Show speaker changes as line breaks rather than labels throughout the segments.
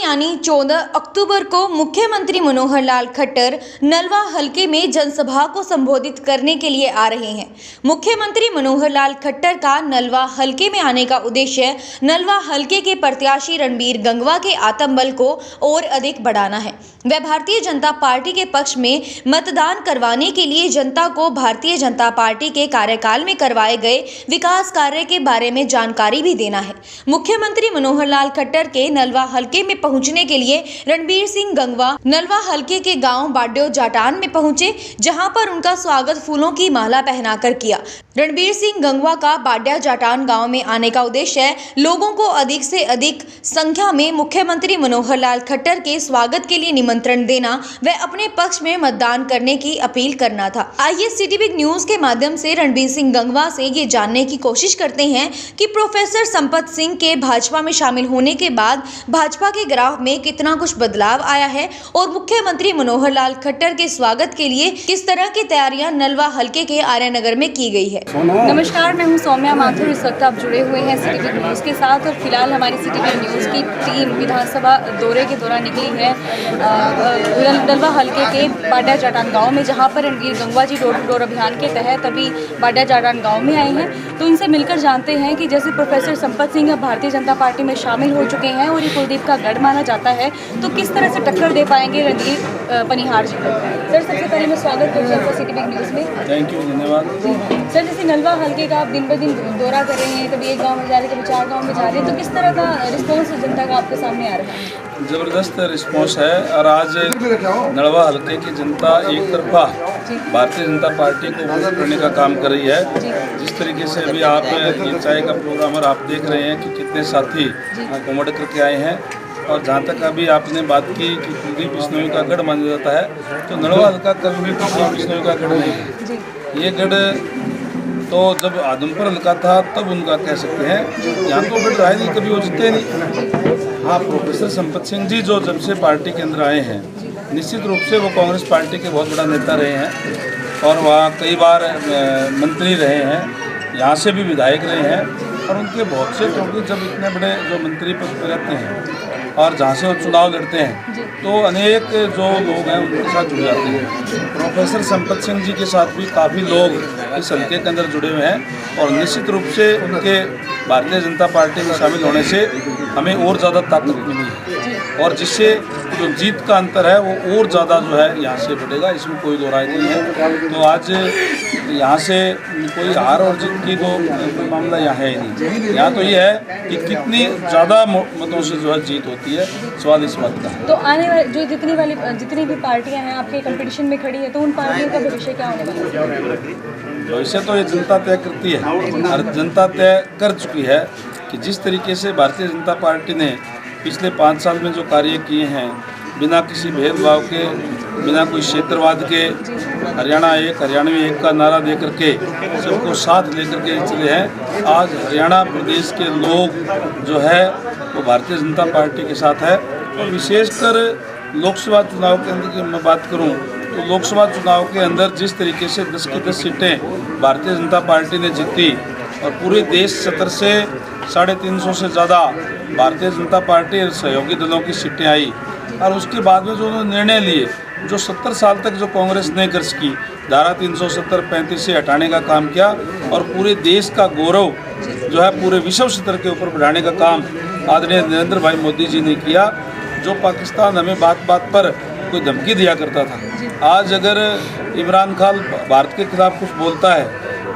यानी 14 अक्टूबर को मुख्यमंत्री मनोहर लाल खट्टर नलवा हलके में जनसभा को संबोधित करने के लिए आ रहे हैं। मुख्यमंत्री मनोहर लाल खट्टर का नलवा हलके में आने का उद्देश्य नलवा हलके के प्रत्याशी रणबीर गंगवा के आत्मबल को और अधिक बढ़ाना है। वह भारतीय जनता पार्टी के पक्ष में मतदान करवाने के लिए जनता को भारतीय जनता पार्टी के कार्यकाल में करवाए गए विकास कार्य के बारे में जानकारी भी देना है। मुख्यमंत्री मनोहर लाल खट्टर के नलवा हलके में पहुंचने के लिए रणबीर सिंह गंगवा नलवा हलके के गांव बाड्यो जाटान में पहुंचे, जहां पर उनका स्वागत फूलों की माला पहनाकर किया। रणबीर सिंह गंगवा का बाड्या जाटान गांव में आने का उद्देश्य है लोगों को अधिक से अधिक संख्या में मुख्यमंत्री मनोहर लाल खट्टर के स्वागत के लिए निमंत्रण देना व अपने पक्ष में मतदान करने की अपील करना था। आइए सिटी बिग न्यूज के माध्यम से रणबीर सिंह गंगवा से ये जानने की कोशिश करते हैं कि प्रोफेसर संपत सिंह के भाजपा में शामिल होने के बाद भाजपा के ग्राफ में कितना कुछ बदलाव आया है और मुख्यमंत्री मनोहर लाल खट्टर के स्वागत के लिए किस तरह की तैयारियां नलवा हलके के आर्यनगर में की गई है।
नमस्कार, मैं हूं सौम्या माथुर। इस वक्त आप जुड़े हुए हैं सिटी बिग न्यूज़ के साथ और फिलहाल हमारी सिटी बिग न्यूज़ की टीम विधानसभा दौरे के दौरान निकली है नलवा हलके के बाड्या जाटान गाँव में, जहाँ पर रणबीर गंगवा जी डोर टू डोर अभियान के तहत अभी बाड्या जाटान गाँव में आए हैं। तो इनसे मिलकर जानते हैं कि जैसे प्रोफेसर संपत सिंह अब भारतीय जनता पार्टी में शामिल हो चुके हैं और ये कुलदीप का गढ़ माना जाता है, तो किस तरह से टक्कर दे पाएंगे रणदीप पनिहार जी को। सर, सबसे पहले मैं स्वागत करती हूँ आपका सिटी बिग न्यूज़ में।
थैंक यू, धन्यवाद।
सर, जैसे नलवा हलके का आप दिन ब दिन दौरा कर रहे हैं, कभी एक गांव में जा रहे हैं, कभी 4 गांव में जा रहे हैं, तो किस तरह का रिस्पॉन्स जनता का आपके सामने आ रहा है?
ज़बरदस्त रिस्पॉन्स है और आज नलवा हलके की जनता एक तरफा भारतीय जनता पार्टी को वोट करने का काम कर रही है। जिस तरीके से अभी आप ये चाय का प्रोग्राम और आप देख रहे हैं कि कितने साथी उमड़ करके आए हैं। और जहाँ तक अभी आपने बात की कि कुलदीप बिश्नोई का गढ़ माना जाता है, तो नलवा हलका कभी भी कुलदीप बिश्नोई का गढ़ नहीं है। ये गढ़ तो जब आदमपुर हल्का था तब उनका कह सकते हैं, यहाँ तो गढ़ रहा नहीं, कभी वो जीते नहीं। हाँ, प्रोफेसर संपत सिंह जी जो जब से पार्टी के अंदर आए हैं, निश्चित रूप से वो कांग्रेस पार्टी के बहुत बड़ा नेता रहे हैं और वहाँ कई बार मंत्री रहे हैं, यहाँ से भी विधायक रहे हैं। और उनके बहुत से, क्योंकि जब इतने बड़े जो मंत्री पद पर रहते हैं और जहाँ से वो चुनाव लड़ते हैं तो अनेक जो लोग हैं उनके साथ जुड़ जाते हैं। प्रोफेसर संपत सिंह जी के साथ भी काफ़ी लोग इस हल्के के अंदर जुड़े हुए हैं और निश्चित रूप से उनके भारतीय जनता पार्टी में शामिल होने से हमें और ज़्यादा ताकत मिली है और जिससे जो जीत का अंतर है वो और ज़्यादा जो है यहाँ से बढ़ेगा, इसमें कोई दो राय नहीं है। तो आज यहाँ से कोई हार और जीत की तो कोई मामला यहाँ है ही नहीं। यहाँ तो ये है कि कितनी ज़्यादा मतों से जो है जीत होती है, सवाल इस बात का।
तो आने वाले जो जितनी भी पार्टियां हैं आपके कंपटीशन में खड़ी है, तो उन पार्टियों का भविष्य क्या होने वाला है?
भविष्य तो ये जनता तय करती है और जनता तय कर चुकी है कि जिस तरीके से भारतीय जनता पार्टी ने पिछले 5 साल में जो कार्य किए हैं, बिना किसी भेदभाव के, बिना कोई क्षेत्रवाद के, हरियाणा एक का नारा दे करके सबको साथ लेकर के चले हैं। आज हरियाणा प्रदेश के लोग जो है वो भारतीय जनता पार्टी के साथ है। और विशेषकर लोकसभा चुनाव के अंदर की मैं बात करूं तो लोकसभा चुनाव के अंदर जिस तरीके से 10 की 10 सीटें भारतीय जनता पार्टी ने जीती और पूरे देश सत्र से 350 से ज़्यादा भारतीय जनता पार्टी और सहयोगी दलों की सीटें आई और उसके बाद में जो उन्होंने निर्णय लिए, जो 70 साल तक जो कांग्रेस ने कर सकी, धारा 370 35 से हटाने का काम किया और पूरे देश का गौरव जो है पूरे विश्व स्तर के ऊपर बढ़ाने का काम आदरणीय नरेंद्र भाई मोदी जी ने किया। जो पाकिस्तान हमें बात बात पर कोई धमकी दिया करता था, आज अगर इमरान खान भारत के खिलाफ कुछ बोलता है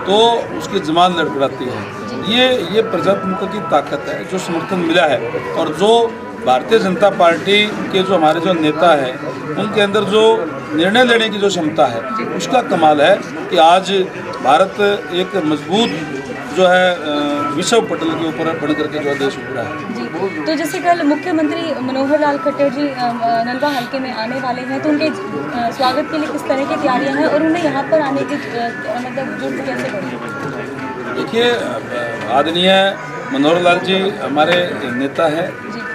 तो उसकी जमान लड़खड़ाती है। ये प्रजातंत्र की ताकत है, जो समर्थन मिला है और जो भारतीय जनता पार्टी के जो हमारे जो नेता हैं उनके अंदर जो निर्णय लेने की जो क्षमता है, उसका कमाल है कि आज भारत एक मजबूत जो है विश्व पटल के ऊपर बढ़ करके जो देश उभरा है।
जी, तो जैसे कल मुख्यमंत्री मनोहर लाल खट्टर जी नलवा हलके में आने वाले हैं, तो उनके स्वागत के लिए किस तरह की तैयारियां हैं और उन्हें यहाँ पर आने की मतलब जुट कैसे करें?
देखिए, आदरणीय मनोहर लाल जी हमारे नेता हैं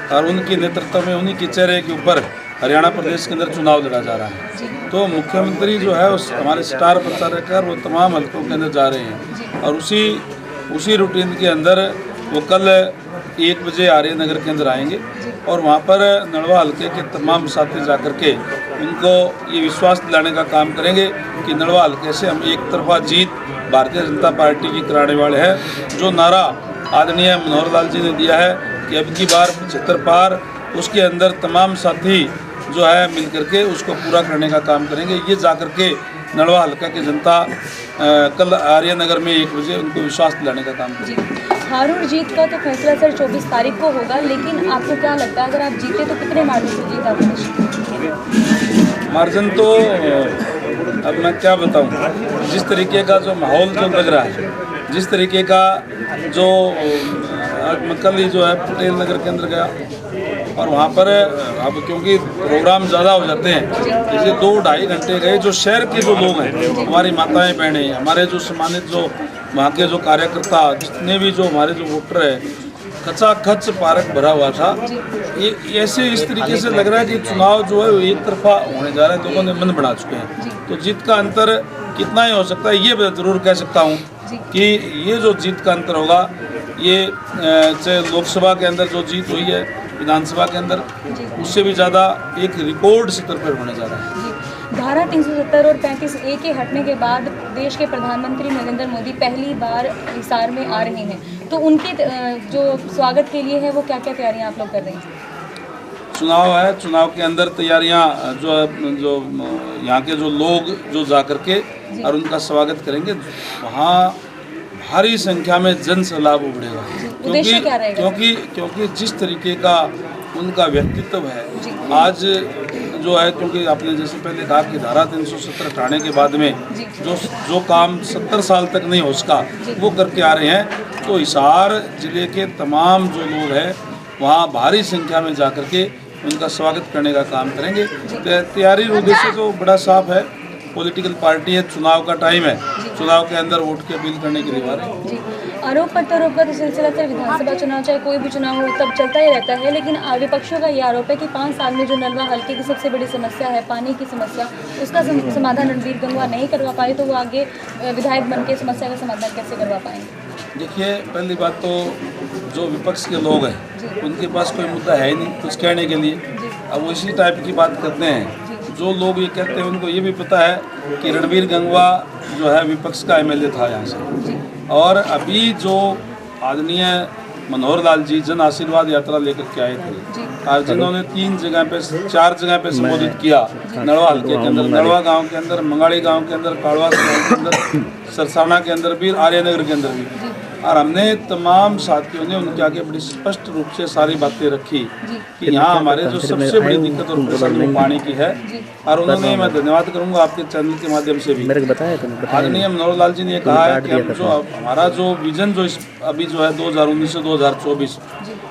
और उनके नेतृत्व में, उन्हीं के चेहरे के ऊपर हरियाणा प्रदेश के अंदर चुनाव लड़ा जा रहा है। तो मुख्यमंत्री जो है उस हमारे स्टार प्रचारक है, वो तमाम हल्कों के अंदर जा रहे हैं और उसी रूटीन के अंदर वो कल 1 बजे आर्यनगर के अंदर आएंगे और वहाँ पर नलवा हल्के के तमाम साथी जाकर के उनको ये विश्वास दिलाने का काम करेंगे कि नलवा हल्के से हम एक तरफा जीत भारतीय जनता पार्टी की कराने वाले हैं। जो नारा आदरणीय मनोहर लाल जी ने दिया है कि अब की बार 75 पार, उसके अंदर तमाम साथी जो है मिल करके उसको पूरा करने का काम करेंगे। ये जा करके नलवा हल्का की जनता कल आर्यनगर में 1 बजे उनको विश्वास दिलाने का काम करेंगे।
हार और जीत का तो फैसला सर 24 तारीख को होगा, लेकिन आपको क्या लगता है अगर आप जीते तो कितने मार्जिन से जीत आपको निश्चित?
मार्जिन तो अब मैं क्या बताऊं, जिस तरीके का जो माहौल जो लग रहा है, जिस तरीके का जो मैं कल ही जो है पटेल नगर के अंदर गया और वहाँ पर अब क्योंकि प्रोग्राम ज़्यादा हो जाते हैं, जैसे 2-2.5 घंटे गए। जो शहर के जो लोग हैं, हमारी माताएं बहनें, हमारे जो सम्मानित जो वहाँ के जो कार्यकर्ता, जितने भी जो हमारे जो वोटर है, खचाखच पार्क भरा हुआ था। ये ऐसे इस तरीके से लग रहा है कि चुनाव जो है वो एक तरफा होने जा रहा है। लोगों ने मन बना चुके हैं, तो जीत का अंतर कितना ही हो सकता है, ये मैं ज़रूर कह सकता हूँ कि ये जो जीत का अंतर होगा, ये चाहे लोकसभा के अंदर जो जीत हुई है, विधानसभा के अंदर, उससे भी ज़्यादा एक रिकॉर्ड स्तर पर होने जा रहा है।
धारा 370 और 35A के हटने के बाद देश के प्रधानमंत्री नरेंद्र मोदी पहली बार हिसार में आ रहे हैं, तो उनके जो स्वागत के लिए है वो क्या क्या तैयारियां आप लोग कर रहे हैं?
चुनाव है, चुनाव के अंदर तैयारियां जो यहाँ के जो लोग जो जा कर के और उनका स्वागत करेंगे, वहाँ भारी संख्या में जन सैलाब उमड़ेगा। क्योंकि जिस तरीके का उनका व्यक्तित्व है आज जो है, क्योंकि आपने जैसे पहले कहा कि धारा 370 हटाने के बाद में जो काम 70 साल तक नहीं हो सका वो करके आ रहे हैं। तो हिसार जिले के तमाम जो लोग हैं वहाँ भारी संख्या में जा कर के उनका स्वागत करने का काम करेंगे। तैयारी उद्देश्य तो बड़ा साफ है, पॉलिटिकल पार्टी है, चुनाव का टाइम है, चुनाव के अंदर वोट की अपील करने के लिए आ रहे हैं।
आरोप प्रत्यारोप का तो सिलसिला चाहे विधानसभा चुनाव चाहे कोई भी चुनाव हो तब चलता ही रहता है, लेकिन विपक्षों का ये आरोप है कि 5 साल में जो नलवा हल्के की सबसे बड़ी समस्या है पानी की समस्या, उसका समाधान रणबीर गंगवा नहीं करवा पाए, तो वो आगे विधायक बन के समस्या का समाधान कैसे करवा पाएंगे?
देखिए, पहली बात तो जो विपक्ष के लोग हैं उनके पास कोई मुद्दा है ही नहीं कुछ कहने के लिए। अब वो इसी टाइप की बात करते हैं। जो लोग ये कहते हैं उनको ये भी पता है कि रणबीर गंगवा जो है विपक्ष का MLA था यहाँ से, और अभी जो आदरणीय मनोहर लाल जी जन आशीर्वाद यात्रा लेकर के आए थे और जिन्होंने 4 जगह पे संबोधित किया नलवा हल्के के अंदर, नलवा गांव के अंदर, मंगाड़ी गांव के अंदर, काड़वा गांव के अंदर, सरसाना के अंदर भी, आर्यनगर के अंदर भी, और हमने तमाम साथियों ने उनके आगे बड़ी स्पष्ट रूप से सारी बातें रखी कि यहाँ हमारे जो सबसे बड़ी दिक्कत और परेशानी पानी की है। और उन्होंने, मैं धन्यवाद करूँगा आपके चैनल के माध्यम से भी, आदरणीय मनोहर लाल जी ने कहा है कि हम जो हमारा जो विजन जो अभी जो है 2019 से 2024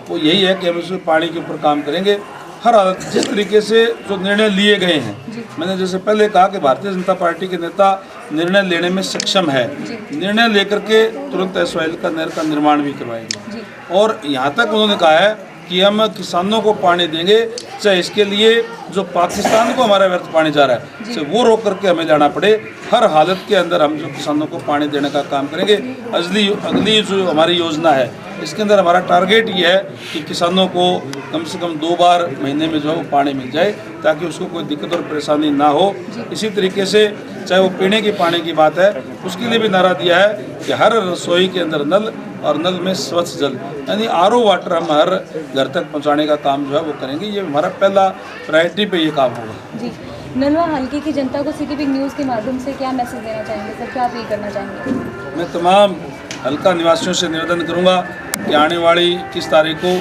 वो यही है कि हम इसमें पानी के ऊपर काम करेंगे। हर हालत जिस तरीके से जो निर्णय लिए गए हैं, मैंने जैसे पहले कहा कि भारतीय जनता पार्टी के नेता निर्णय लेने में सक्षम है, निर्णय लेकर के तुरंत SYL का नहर का निर्माण भी करवाएंगे। और यहाँ तक उन्होंने कहा है कि हम किसानों को पानी देंगे, चाहे इसके लिए जो पाकिस्तान को हमारा व्यर्थ पानी जा रहा है चाहे वो रोक करके हमें जाना पड़े, हर हालत के अंदर हम जो किसानों को पानी देने का काम करेंगे। अगली जो हमारी योजना है इसके अंदर हमारा टारगेट ये है कि किसानों को कम से कम 2 बार महीने में जो है वो पानी मिल जाए ताकि उसको कोई दिक्कत और परेशानी ना हो। इसी तरीके से चाहे वो पीने के पानी की बात है, उसके लिए भी नारा दिया है कि हर रसोई के अंदर नल और नल में स्वच्छ जल, यानी RO वाटर हम हर घर तक पहुंचाने का काम जो है वो करेंगे। ये हमारा पहला प्रायोरिटी पे ये काम होगा।
जी, नलवा हल्के की जनता को सिटी बिग न्यूज़ के माध्यम से क्या मैसेज देना चाहेंगे सर, क्या अपील करना चाहेंगे? मैं
तमाम हल्का निवासियों से निवेदन करूंगा कि आने वाली 21 तारीख को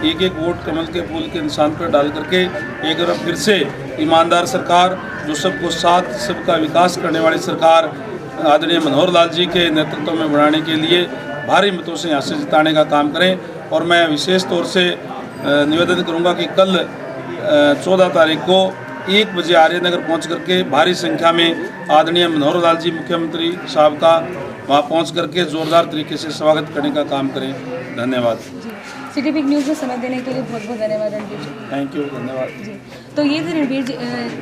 एक वोट कमल के फूल के निशान पर डाल करके एक बार फिर से ईमानदार सरकार, जो सबको साथ सबका विकास करने वाली सरकार आदरणीय मनोहर लाल जी के नेतृत्व में बनाने के लिए भारी मतों से यहाँ से जिताने का काम करें। और मैं विशेष तौर से निवेदन करूँगा कि कल 14 तारीख को 1 बजे आर्यनगर पहुँच करके भारी संख्या में आदरणीय मनोहर लाल जी मुख्यमंत्री साहब का वहाँ पहुँच करके ज़ोरदार तरीके से स्वागत करने का काम करें। धन्यवाद।
सिटी बिग न्यूज़ में समय देने के लिए बहुत बहुत धन्यवाद रणबीर जी।
थैंक यू, धन्यवाद
जी। तो ये थे रणवीर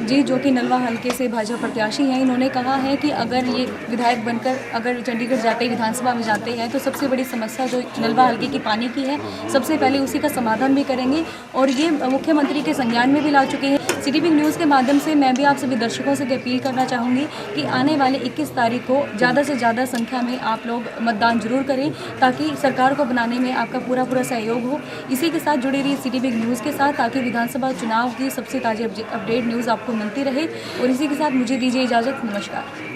जी जो कि नलवा हल्के से भाजपा प्रत्याशी हैं। इन्होंने कहा है कि अगर ये विधायक बनकर अगर चंडीगढ़ जाते विधानसभा में जाते हैं तो सबसे बड़ी समस्या जो नलवा हल्के की पानी की है सबसे पहले उसी का समाधान भी करेंगे और ये मुख्यमंत्री के संज्ञान में भी ला चुके हैं। सिटी बिग न्यूज़ के माध्यम से मैं भी आप सभी दर्शकों से अपील करना चाहूँगी कि आने वाले 21 तारीख को ज़्यादा से ज़्यादा संख्या में आप लोग मतदान जरूर करें ताकि सरकार को बनाने में आपका पूरा सहयोग हो। इसी के साथ जुड़ी रही सिटी बिग न्यूज़ के साथ ताकि विधानसभा चुनाव की सबसे ताज़ी अपडेट न्यूज़ आपको मिलती रहे। और इसी के साथ मुझे दीजिए इजाज़त। नमस्कार।